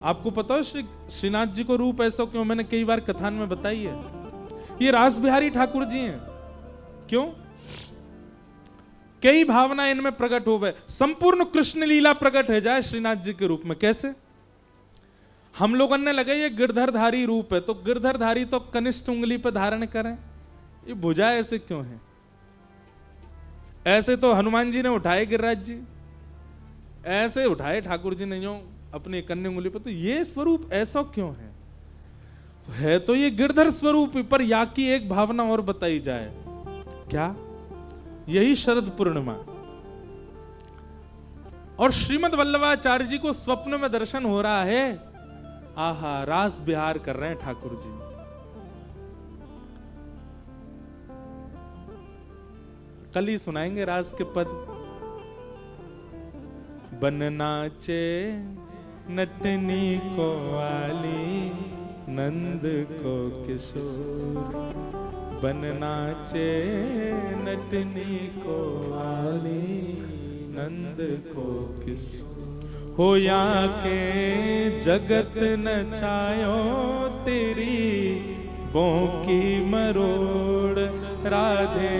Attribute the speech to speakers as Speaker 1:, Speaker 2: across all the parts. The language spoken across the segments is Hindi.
Speaker 1: आपको पता है श्रीनाथ जी को रूप ऐसा क्यों? मैंने कई बार कथान में बताई है। ये रास बिहारी ठाकुर जी हैं। क्यों? कई भावना इनमें प्रकट हो गए, संपूर्ण कृष्ण लीला प्रकट है जाए श्रीनाथ जी के रूप में। कैसे? हम लोगों ने लगा ये गिरधरधारी रूप है, तो गिरधरधारी तो कनिष्ठ उंगली पर धारण करें, ये भुजा ऐसे क्यों है? ऐसे तो हनुमान जी ने उठाए गिरिराज जी, ऐसे उठाए ठाकुर जी ने जो अपने कन्या उंगली पर, तो ये स्वरूप ऐसा क्यों है? तो ये गिरधर स्वरूप पर या की एक भावना और बताई जाए। क्या? यही शरद पूर्णिमा और श्रीमद वल्लभाचार्य जी को स्वप्न में दर्शन हो रहा है। आहा, रास बिहार कर रहे हैं ठाकुर जी। कल ही सुनाएंगे रास के पद। बन नाचे नटनी को वाली, नंद को किशोर। बन नाचे नटनी को वाली, नंद को किशोर। हो या के जगत नचायो तेरी बोंकी मरोड़। राधे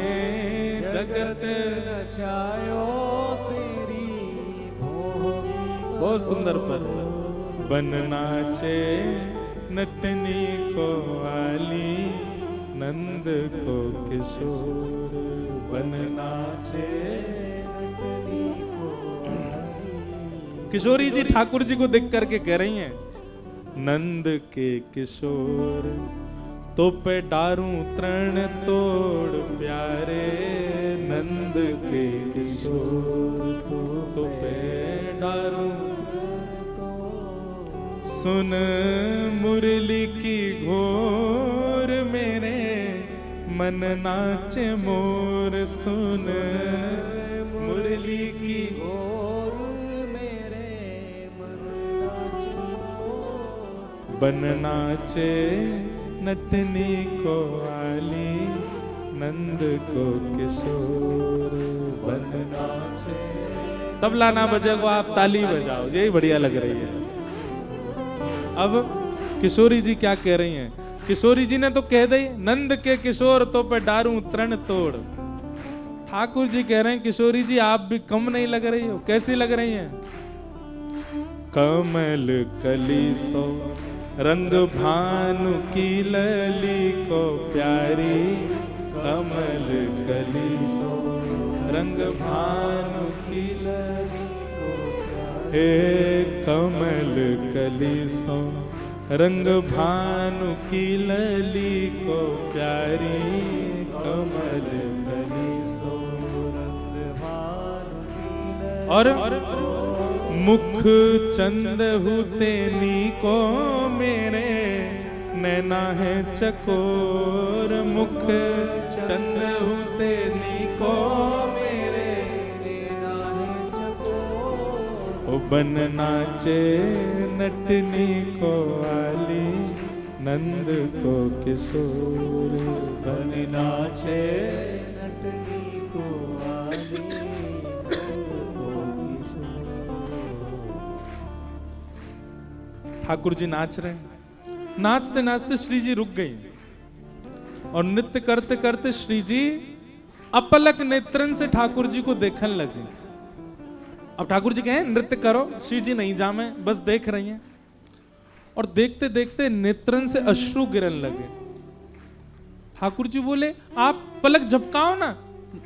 Speaker 1: जगत नचायो तेरी बोंकी। बहुत सुंदर पर। बन नाचे नटनी को वाली, नंद को किशोर। बन नाचे नटनी को वाली। किशोरी जी ठाकुर जी को देख करके कह रही हैं, नंद के किशोर तो पे डारूं तृण तोड़ प्यारे। नंद के किशोर तो पे डारूं। सुन मुरली की घोर मेरे मन नाचे मोर। सुन मुरली की घोर मेरे मन नाचे मोर। बन नाचे नटनी को वाली, नंद को किशोर। बन नाचे। तबला ना बजेगा आप ताली बजाओ, यही बढ़िया लग रही है। अब किशोरी जी क्या कह रही हैं? किशोरी जी ने तो कह दी, नंद के किशोर तो पे डारूं तृण तोड़। ठाकुर जी कह रहे हैं, किशोरी जी आप भी कम नहीं लग रही हो। कैसी लग रही हैं? कमल कली सो रंग भानु की लली को प्यारी। कमल कली सो रंग भानु की लली को प्यारी। हे कमल कली सो रंग भानु की लली को प्यारी। कमल कली सो रंग भानु की लली। और मुख चंद हुतेनी को मेरे नैना है चकोर। मुख चंद हुतेनी को मेरे नैना है चकोर। ओ बन नाचे नटनी को वाली, नंद को किशोर। बन नाचे नटनी को वाली, ठाकुर जी नाच रहे हैं। नाचते नाचते श्री जी रुक गई और नृत्य करते करते श्री जी अपलक नेत्रन से ठाकुर जी को देखने लगे। अब ठाकुर जी कहें नृत्य करो, श्री जी नहीं जामे, बस देख रही हैं। और देखते देखते नेत्रन से अश्रु गिरने लगे। ठाकुर जी बोले, आप पलक झपकाओ ना,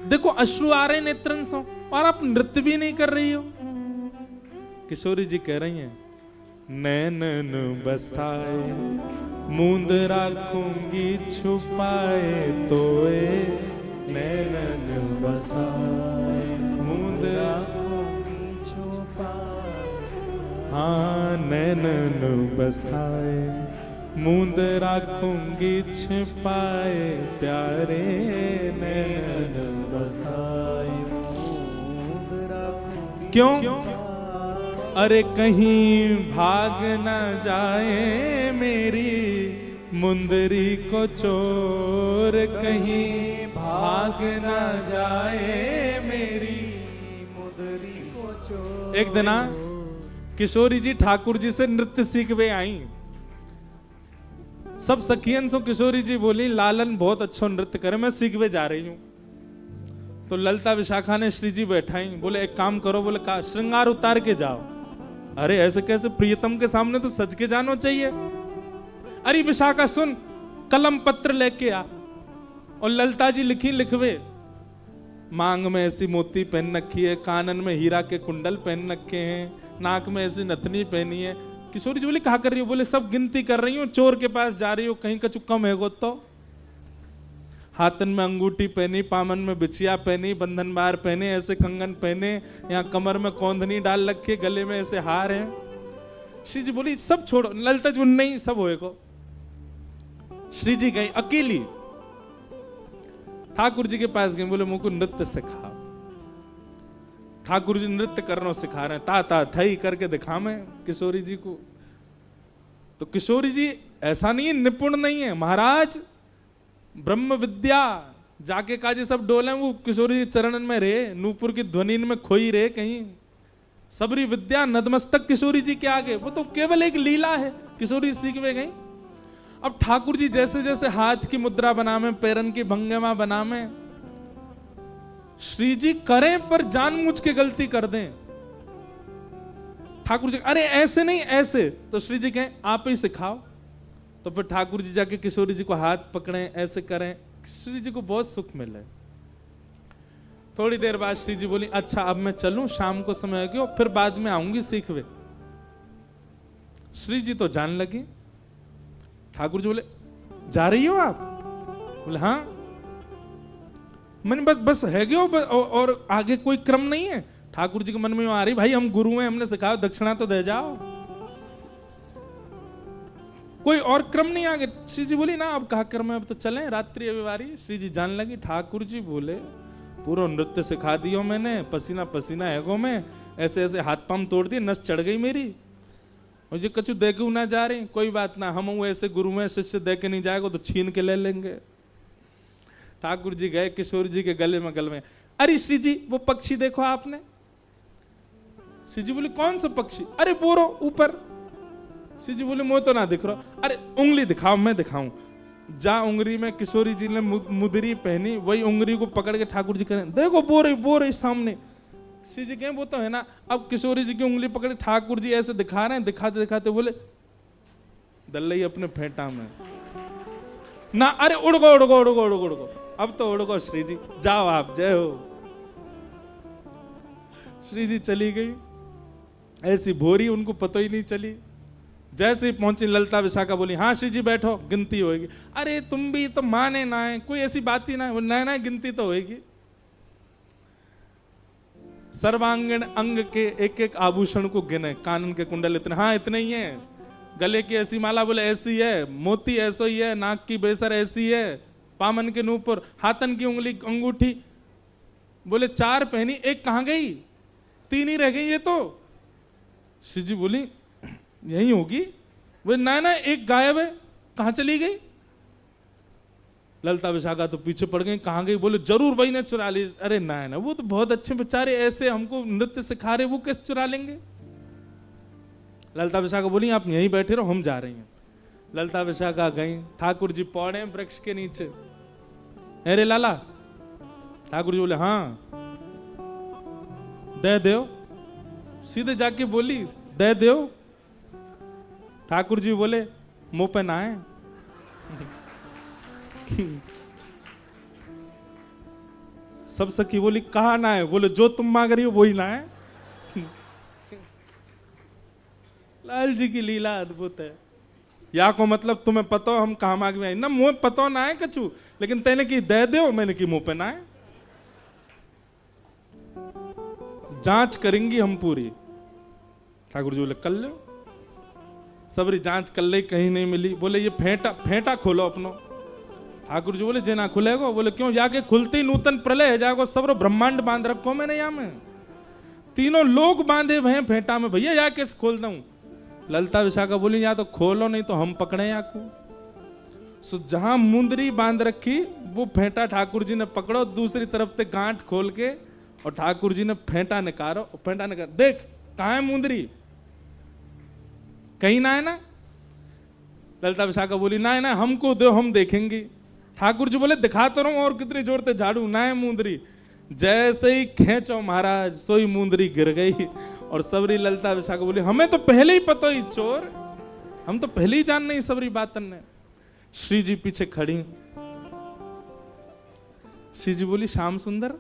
Speaker 1: देखो अश्रु आ रहे नेत्रन से और आप नृत्य भी नहीं कर रही हो। किशोरी जी कह रही हैं, नैनन बसाए मूंद राखूंगी छुपाए तोए। नैनन बसाए मूंद राखूंगी छुपाए। हाँ, नैनन बसाए मूंद राखूंगी छिपाए प्यारे। नैनन बसाए मूंद राखूंगी। क्यों? अरे कहीं भाग न जाए मेरी मुंदरी को चोर। कहीं भाग न जाए मेरी मुंदरी को चोर। एक दिन किशोरी जी ठाकुर जी से नृत्य सीखवे आई। सब सखियन सो किशोरी जी बोली लालन बहुत अच्छा नृत्य करे, मैं सीखवे जा रही हूं। तो ललिता विशाखा ने श्री जी बैठाई, बोले एक काम करो, बोले का श्रृंगार उतार के जाओ। अरे ऐसे कैसे, प्रियतम के सामने तो सज के जाना चाहिए। अरे विशाखा सुन, कलम पत्र लेके आ। और ललिता जी लिखवे, मांग में ऐसी मोती पहन रखी है, कानन में हीरा के कुंडल पहन रखे हैं, नाक में ऐसी नथनी पहनी है। किशोरी जी बोली कहा कर रही हो? बोले सब गिनती कर रही हूँ, चोर के पास जा रही हो, कहीं कछु कम है गो। तो हाथन में अंगूठी पहनी, पामन में बिछिया पहनी, बंधन बार पहने, ऐसे कंगन पहने, यहाँ कमर में कौंधनी डाल रखे, गले में ऐसे हार है। श्री जी बोली सब छोड़ो। ललिता जी नहीं सब होएगो। श्री जी गई अकेली, ठाकुर जी के पास गए, बोले मुझको नृत्य सिखाओ। ठाकुर जी नृत्य करना सिखा रहे हैं, ता ता थई करके दिखा मैं किशोरी जी को। तो किशोरी जी ऐसा नहीं है निपुण नहीं है, महाराज ब्रह्म विद्या जाके काजे सब डोले, वो किशोरी जी चरणन में रहे, नूपुर की ध्वनि में खोई रहे कहीं। सबरी विद्या नतमस्तक किशोरी जी के आगे, वो तो केवल एक लीला है, किशोरी सीख वे गई। अब ठाकुर जी जैसे जैसे हाथ की मुद्रा बना में, पैरन की भंगिमा बना में, श्री जी करें पर जानबूझ के गलती कर दें। ठाकुर जी अरे ऐसे नहीं ऐसे, तो श्री जी कहें आप ही सिखाओ। तो फिर ठाकुर जी जाके किशोरी जी को हाथ पकड़े, ऐसे करें, श्री जी को बहुत सुख मिले। थोड़ी देर बाद श्री जी बोली अच्छा अब मैं चलूं, शाम को समय हो गया, फिर बाद में आऊंगी सीखवे। श्री जी तो जान लगी। ठाकुर जी बोले जा रही हो आप? बोले हाँ। मैंने बस है गयो और आगे कोई क्रम नहीं है। ठाकुर जी के मन में आ रही भाई हम गुरु हैं, हमने सिखाया, दक्षिणा तो दे जाओ, कोई और क्रम नहीं आगे। श्री जी बोली ना अब कहा क्रम है, अब तो चलें, रात्रि अभिवारी। श्री जी जान लगी। ठाकुर जी बोले पूरा नृत्य सिखा दियो मैंने, पसीना पसीना है गो मैं, ऐसे ऐसे हाथ पाम तोड़ दिए, नस चढ़ गई मेरी, मुझे कछु देखे ना जा रही। कोई बात ना, हम ऐसे गुरु में शिष्य दे के नहीं जाएगा तो छीन के ले लेंगे। ठाकुर जी गए किशोर जी के गले में गल में, अरे श्री जी वो पक्षी देखो आपने? श्री जी बोले कौन सा पक्षी? अरे बोरो ऊपर। श्री जी बोले मुझे तो ना दिख रहा। अरे उंगली दिखाओ, मैं दिखाऊं। जा उंगली में किशोरी जी ने मुदरी पहनी, वही उंगली को पकड़ के ठाकुर जी करें देखो बोरे सामने। श्री जी कहें वो तो है ना। अब किशोरी जी की उंगली पकड़ ठाकुर जी ऐसे दिखा रहे हैं, दिखाते दिखाते बोले दल्लई अपने फेंटा में ना। अरे उड़ गो, अब तो उड़ गो श्री जी, जाओ आप, जय हो। श्री जी चली गई, ऐसी भोरी उनको पता ही नहीं चली। जैसे ही पहुंची ललिता विशाखा बोली हाँ श्री जी बैठो, गिनती होगी। अरे तुम भी तो माने ना है, कोई ऐसी बात ही ना है, ना गिनती तो होगी। सर्वांगीण अंग के एक एक आभूषण को गिने, कानन के कुंडल इतने, हाँ इतने ही है, गले की ऐसी माला बोले ऐसी है, मोती ऐसा ही है, नाक की बेसर ऐसी है, पामन के नूपुर, हाथन की उंगली अंगूठी बोले 4 पहनी, एक कहाँ गई? 3 ही रह गई ये तो। श्री जी बोली यही होगी। बोले ना एक गायब है, कहाँ चली गई? ललिता विशाखा तो पीछे पड़ गई, कहाँ गई? बोले जरूर वही ने चुरा ली। अरे ना वो तो बहुत अच्छे बेचारे, ऐसे हमको नृत्य सिखा रहे, वो कैसे चुरा लेंगे? ललिता विशाखा बोली आप यहीं बैठे रहो, हम जा रही हैं। ललिता विशाखा गई, ठाकुर जी पौड़े वृक्ष के नीचे। अरे लाला, ठाकुर जी बोले हाँ दे दो। सीधे जाके बोली दे दो। ठाकुर जी बोले मुंह पे ना है। सब सखी बोली कहा ना है? बोले जो तुम मांग रही हो वही ना है। लाल जी की लीला अद्भुत है। या को मतलब तुम्हें पता हम कहा मांग में आई ना, मुंह पता ना है कछु, लेकिन तेने की दे दो, मैंने की मुंह पे ना है। जांच करेंगी हम पूरी। ठाकुर जी बोले कर लो। सबरी जांच कर ले, कहीं नहीं मिली। बोले ये फेंटा खोलो अपनो। ठाकुर जी बोले जे ना खुलेगो। बोले क्यों? जाके खुलते ही नूतन प्रलय है जाएगा, सब ब्रह्मांड बांध रखो मैंने यहाँ में, तीनों लोग बांधे भैया फेंटा में, भैया या कैसे खोल दूं? ललिता विशाखा बोली या तो खोलो नहीं तो हम पकड़े या को। सो जहां मुंदरी बांध रखी वो फेंटा ठाकुर जी ने पकड़ो, दूसरी तरफ से गांठ खोल के, और ठाकुर जी ने फेंटा निकालो। फेंटा निकाल, देख कहाँ है मुंदरी? कहीं ना है ना। ललिता विशाखा बोली ना है ना, हमको दो, हम देखेंगे। ठाकुर जी बोले दिखा तो रहा हूं, और कितनी जोर से झाड़ू ना है मुंदरी। जैसे ही खेचो महाराज, सोई मुंदरी गिर गई। और सबरी ललिता विशाखा बोली हमें तो पहले ही पता ही चोर, हम तो पहले ही जान नहीं सबरी बातन ने। श्री जी पीछे खड़ी। श्री जी बोली श्याम सुंदर,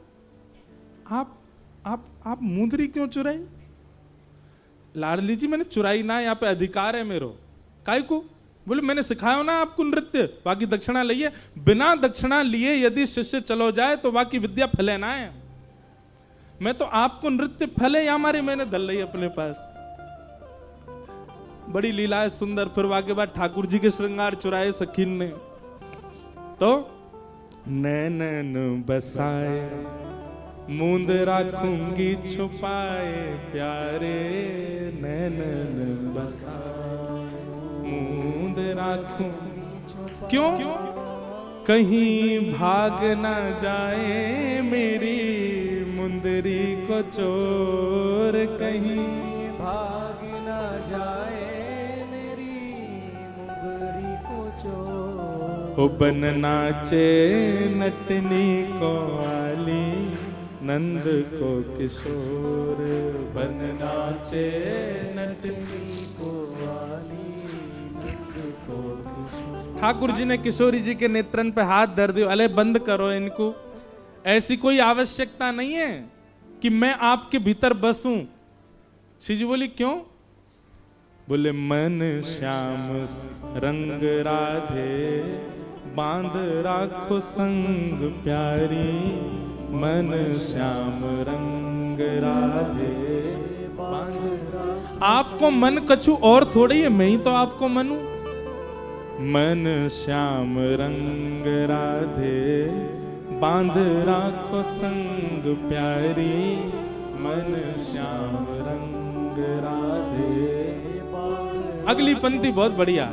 Speaker 1: आप मुंदरी क्यों चुराई? लाडली जी मैंने चुराई ना, यहाँ पे अधिकार है मेरो। काय को? बोले मैंने सिखाया ना आपको नृत्य, बाकी दक्षिणा लिए। बिना दक्षिणा लिए यदि शिष्य चलो जाए तो बाकी विद्या फले ना है। मैं तो आपको नृत्य फले या हमारे मैंने धल ली अपने पास। बड़ी लीला है सुंदर। फिर वाके बाद ठाकुर जी के श्रृंगार चुराए सखीन ने। तो नैनन बसाए मूंद राखूंगी छुपाए प्यारे, नैनन बसाए मूंद राखूं। क्यों? कहीं भाग ना जाए मेरी मुंदरी को चोर, कहीं
Speaker 2: भाग ना जाए मेरी मुंदरी को चोर।
Speaker 1: ओ बन नाचे नटनी को आली, नंद को किशोर, बन नाचे नटनी को आली, नंद को किशोर। ठाकुर जी ने किशोरी जी के नेत्रन पे हाथ धर दिया। अले बंद करो इनको, ऐसी कोई आवश्यकता नहीं है कि मैं आपके भीतर बसूं। श्री जी बोली क्यों? बोले मन श्याम रंग राधे, बांध राखो संग प्यारी, मन श्याम रंग राधे बांध। आपको मन कछु और थोड़ी है, मैं ही तो आपको मन हूं। मन श्याम रंग राधे, बांध राखो संग प्यारी, मन श्याम रंग राधे। अगली पंक्ति बहुत बढ़िया।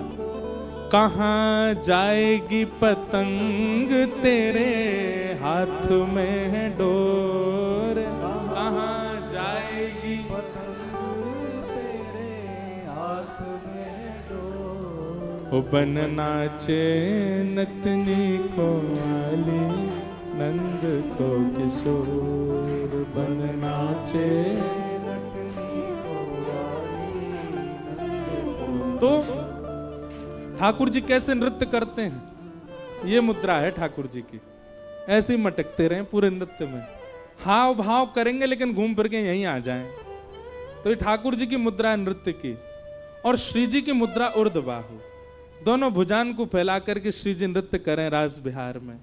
Speaker 1: कहाँ जाएगी पतंग तेरे हाथ में है डोर, कहाँ जाएगी
Speaker 2: पतंग तेरे हाथ में डोर।
Speaker 1: ओ बन नाचे नतनी को आली, नंद को किशोर, बन नाचे
Speaker 2: नटनी को आली, नंद को।
Speaker 1: तो ठाकुर जी कैसे नृत्य करते हैं, ये मुद्रा है ठाकुर जी की। ऐसे ही मटकते रहें पूरे नृत्य में, हाव भाव करेंगे लेकिन घूम फिर के यहीं आ जाएं। तो ये ठाकुर जी की मुद्रा है नृत्य की। और श्री जी की मुद्रा उर्ध बाहु, दोनों भुजान को फैला करके श्री जी नृत्य करें रास बिहार में।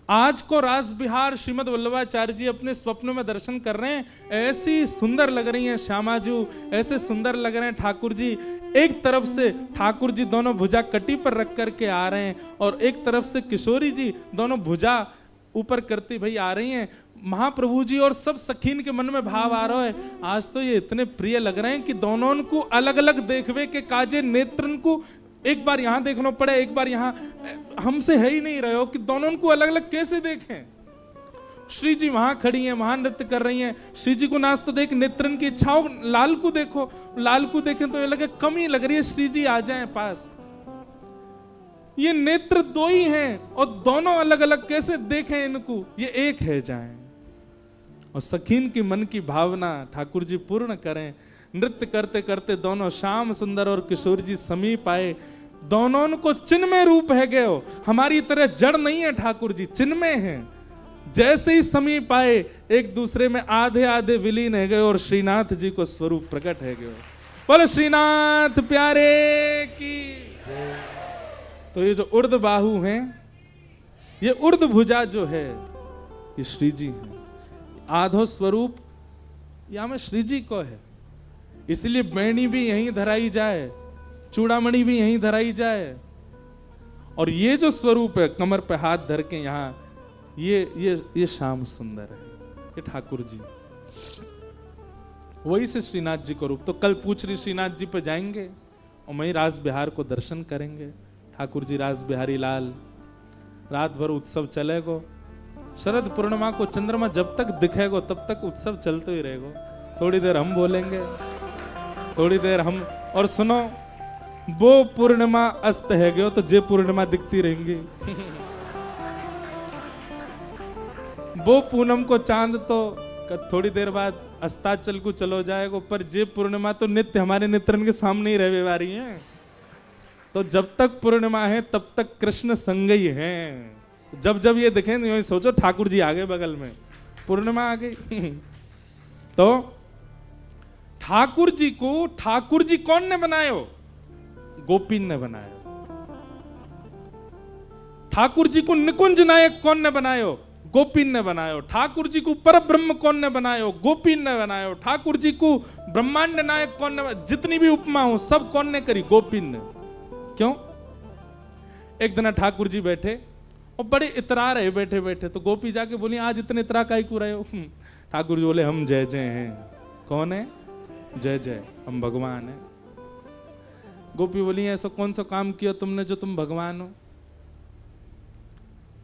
Speaker 1: आज को रास बिहार श्रीमद वल्लभाचार्य जी अपने स्वप्न में दर्शन कर रहे हैं। ऐसी सुंदर लग रही हैं श्यामाजू, ऐसे सुंदर लग रहे हैं ठाकुर जी। एक तरफ से ठाकुर जी दोनों भुजा कटी पर रख करके आ रहे हैं, और एक तरफ से किशोरी जी दोनों भुजा ऊपर करती भई आ रही हैं। महाप्रभु जी और सब सखीन के मन में भाव आ रहा है, आज तो ये इतने प्रिय लग रहे हैं कि दोनों को अलग अलग देखवे के काजे नेत्रन को एक बार यहां देखना पड़े, एक बार यहां। हमसे है ही नहीं रहे हो कि दोनों को अलग अलग कैसे देखें। श्री जी वहां खड़ी हैं, वहां नृत्य कर रही हैं। श्री जी को नाच तो देख, नेत्रन की इच्छाओं। लाल को देखो, लाल को देखें तो ये लगे कमी लग रही है, श्री जी आ जाएं पास। ये नेत्र दो ही हैं और दोनों अलग अलग कैसे देखें इनको, ये एक है जाएं। और सखीन की मन की भावना ठाकुर जी पूर्ण करें। नृत्य करते करते दोनों श्याम सुंदर और किशोर जी समीप आए। दोनों को चिन्मय रूप है गए हो, हमारी तरह जड़ नहीं है ठाकुर जी, चिन्मय हैं। जैसे ही समीप आए एक दूसरे में आधे आधे विलीन है गए और श्रीनाथ जी को स्वरूप प्रकट है गए। बोलो श्रीनाथ प्यारे की। तो ये जो उर्ध बाहु हैं, ये उर्ध भुजा जो है, ये श्री जी हैं। आधो स्वरूप यहां में श्री जी को है, इसलिए बैणी भी यहीं धराई जाए, चूड़ामणि भी यहीं धराई जाए। और ये जो स्वरूप है कमर पे हाथ धर के यहां, ये श्याम सुंदर है, ये ठाकुर जी। वही से श्रीनाथ जी को रूप। तो कल पूछ रही श्रीनाथ जी पे जाएंगे और वहीं रास बिहार को दर्शन करेंगे। ठाकुर जी रास बिहारी लाल, रात भर उत्सव चलेगो। शरद पूर्णिमा को चंद्रमा जब तक दिखेगो तब तक उत्सव चलते ही रहेगो। थोड़ी देर हम बोलेंगे, थोड़ी देर हम, और सुनो, वो पूर्णिमा अस्त है गयो तो जे पूर्णिमा दिखती रहेंगी। वो पूनम को चांद तो थोड़ी देर बाद अस्ताचल को चलो जाएगा, पर जे पूर्णिमा तो नित्य हमारे नेत्रन के सामने ही रहे वाली है। तो जब तक पूर्णिमा है तब तक कृष्ण संग ही हैं। जब जब ये दिखें तो सोचो ठाकुर जी आ गए बगल में, पूर्णिमा आ गई। तो ठाकुर जी कौन ने बनायो? गोपीन ने बनायो। ठाकुर जी को निकुंज नायक कौन ने बनायो? गोपीन ने बनायो। ठाकुर जी को पर ब्रह्म कौन ने बनायो? गोपीन ने बनायो। ठाकुर जी को ब्रह्मांड नायक कौन ने? जितनी भी उपमा हो सब कौन ने करी? गोपीन ने। क्यों? एक दिन ठाकुर जी बैठे और बड़े इतरा रहे बैठे बैठे, तो गोपी जाके बोली आज इतने इतरा काहे को रहे हो? ठाकुर जी बोले हम जय जय हैं। कौन है? जय जय, हम भगवान हैं। गोपी बोली ऐसा कौन सा काम किया तुमने जो तुम भगवान हो?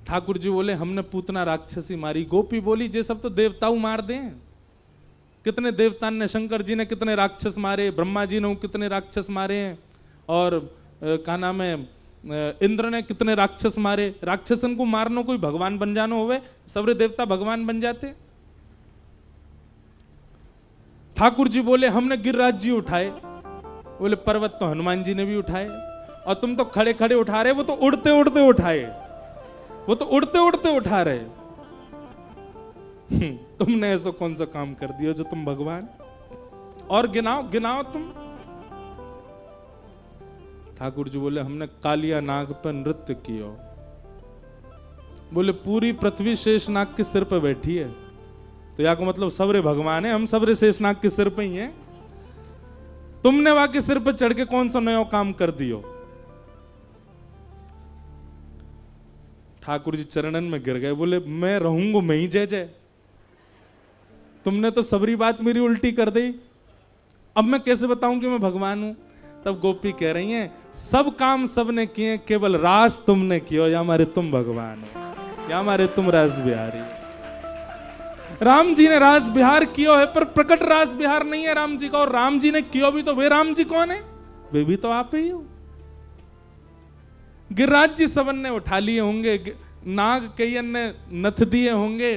Speaker 1: ठाकुर जी बोले हमने पूतना राक्षसी मारी। गोपी बोली जे सब तो देवताओं मार दें। कितने देवता ने, शंकर जी ने कितने राक्षस मारे, ब्रह्मा जी ने कितने राक्षस मारे हैं, और क्या नाम है, इंद्र ने कितने राक्षस मारे। राक्षसन को मारना कोई भगवान बन जानो होवे? सबरे देवता भगवान बन जाते। ठाकुर जी बोले हमने गिरिराज जी उठाए। बोले पर्वत तो हनुमान जी ने भी उठाए, और तुम तो खड़े खड़े उठा रहे, वो तो उड़ते उड़ते उठाए, वो तो उड़ते उड़ते उठा रहे। तुमने ऐसा कौन सा काम कर दिया जो तुम भगवान? और गिनाओ गिनाओ तुम। ठाकुर जी बोले हमने कालिया नाग पर नृत्य किया। बोले पूरी पृथ्वी शेषनाग के सिर पर बैठी है, तो या को मतलब सबरे भगवान है, हम सबरे शेषनाग के सिर पे ही हैं। तुमने वहां के सिर पर चढ़ के कौन सा नया काम कर दियो? ठाकुर जी चरणन में गिर गए। बोले मैं रहूंगा मैं ही जय जय, तुमने तो सबरी बात मेरी उल्टी कर दी, अब मैं कैसे बताऊं कि मैं भगवान हूं? तब गोपी कह रही हैं सब काम सबने किए, केवल रास तुमने किया, या हमारे तुम भगवान हो, या हमारे तुम रास बिहारी। राम जी ने रास बिहार किया है, पर प्रकट रास बिहार नहीं है राम जी का। और राम जी ने किया भी तो वे राम जी कौन है? वे भी तो आप ही हो। गिरिराज जी सबन ने उठा लिए होंगे, नाग कईयन ने नथ दिए होंगे,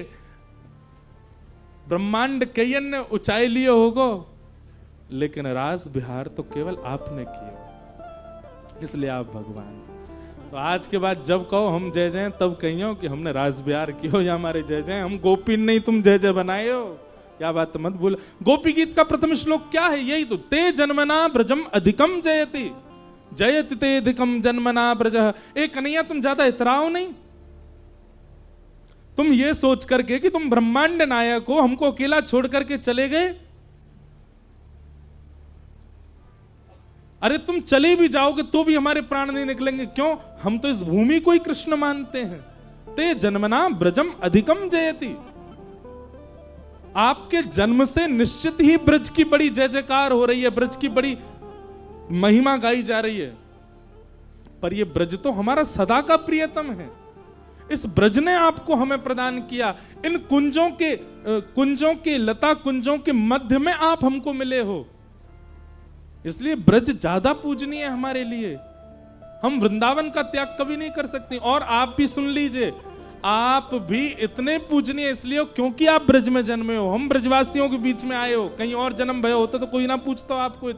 Speaker 1: ब्रह्मांड कईयन ने ऊंचाई लिए होगो, लेकिन रास बिहार तो केवल आपने किया, इसलिए आप भगवान। तो आज के बाद जब कहो हम जय जय, तब कहियो कि हमने रास बिहार किया, या हमारे जय जय, हम गोपी नहीं तुम जय जय बनाए हो, या बात मत बोलो। गोपी गीत का प्रथम श्लोक क्या है? यही तो, ते जन्मना ब्रजम अधिकम जयति, जयति ते अधिकम जन्मना ब्रज। ए कन्हैया तुम ज्यादा इतराओ नहीं, तुम ये सोच करके कि तुम ब्रह्मांड नायक हो, हमको अकेला छोड़ करके चले गए। अरे तुम चले भी जाओगे तो भी हमारे प्राण नहीं निकलेंगे। क्यों? हम तो इस भूमि को ही कृष्ण मानते हैं। ते जन्मना ब्रजम अधिकम जयति, आपके जन्म से निश्चित ही ब्रज की बड़ी जय जयकार हो रही है, ब्रज की बड़ी महिमा गाई जा रही है। पर ये ब्रज तो हमारा सदा का प्रियतम है, इस ब्रज ने आपको हमें प्रदान किया। इन कुंजों के लता कुंजों के मध्य में आप हमको मिले हो, इसलिए ब्रज ज्यादा पूजनीय है हमारे लिए। हम वृंदावन का त्याग कभी नहीं कर सकते। और आप भी सुन लीजिए, आप भी इतने पूजनीय इसलिए हो क्योंकि आप ब्रज में जन्मे हो, हम ब्रजवासियों के बीच में आए हो। कहीं और जन्म भय होता तो कोई ना पूछता आपको।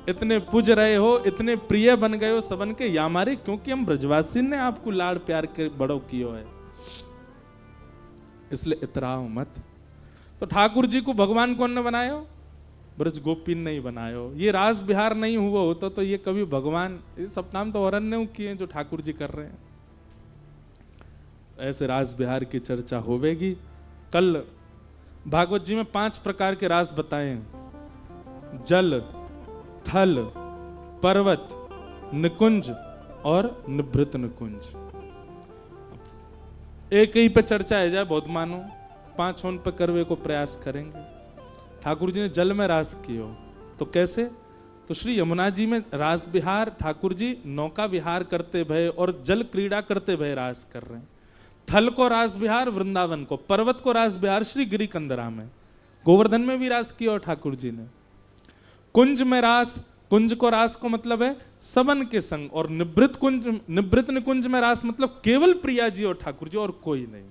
Speaker 1: इतने पूज रहे हो, इतने प्रिय बन गए हो सबन के, या हमारे क्योंकि हम ब्रजवासी ने आपको लाड़ प्यार के बड़ो कियो है, इसलिए इतराओ मत। तो ठाकुर जी को भगवान कौन ने बनायो? ब्रज गोपीन नहीं बनायो। ये रास बिहार नहीं हुआ होता तो ये कभी भगवान, ये सब काम तो औरन ने किए जो ठाकुर जी कर रहे हैं। ऐसे रास बिहार की चर्चा होवेगी। कल भागवत जी में 5 प्रकार के रास बताए हैं, जल, थल, पर्वत, निकुंज और निभृत निकुंज। एक ही पे चर्चा है जाए बहुत मानो, 5 उन पे करवे को प्रयास करेंगे। ठाकुर जी ने जल में रास कियो, तो कैसे? तो श्री यमुना जी में रास बिहार ठाकुर जी नौका विहार करते भय और जल क्रीड़ा करते भय रास कर रहे हैं। थल को रास बिहार वृंदावन को, पर्वत को रास बिहार श्री गिरी कंदरा में, गोवर्धन में भी रास किया ठाकुर जी ने। कुंज में रास, कुंज को रास को मतलब है सबन के संग, और निवृत्त निकुंज में रास मतलब केवल प्रिया जी और ठाकुर जी और कोई नहीं।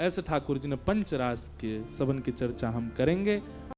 Speaker 1: ऐसे ठाकुर जी ने पंच रास के सबन की चर्चा हम करेंगे।